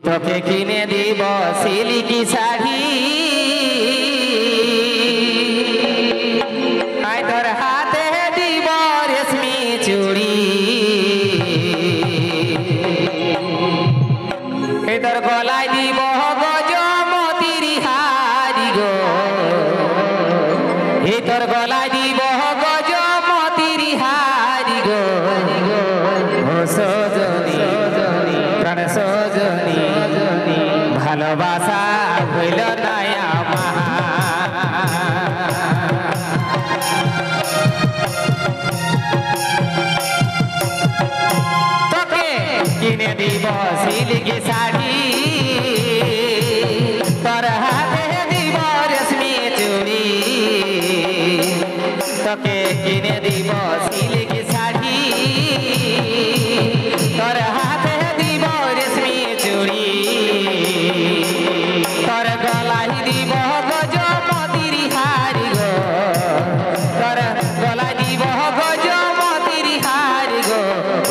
তোকে কিনে দিব সিল্কি শাড়ি, আয় তোর হাতে দিব রেশমি চুড়ি, এই তোর গলায় দিব গজমতির হারি গো, এই তোর গলায় দিব গজমতির হারি গো। ও সজনী প্রাণ সজনী ভালোবাসা হইল না আমার, তোকে কিনে দিব সিল্কি শাড়ি, তোর হাতে দিব রেশমি চুড়ি, তোকে কিনে দিব সিল্কি শাড়ি, তোর হাতে দিব রেশমি চুড়ি, তোর গলায় দিব গজমতির হারি গো, তোর গলায় দিব গজমতির হারি গো।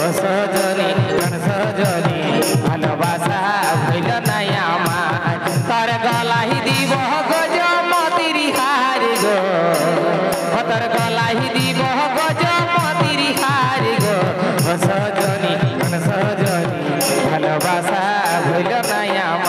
ও সজনী প্রাণ সজনী ভালোবাসা হইল না আমার, তোর গলায় দিব গজমতির হারি গো, তোর গলায় দিব গজমতির হারি গো। ও সজনী প্রাণ সজনী ভালোবাসা হইল না আমার।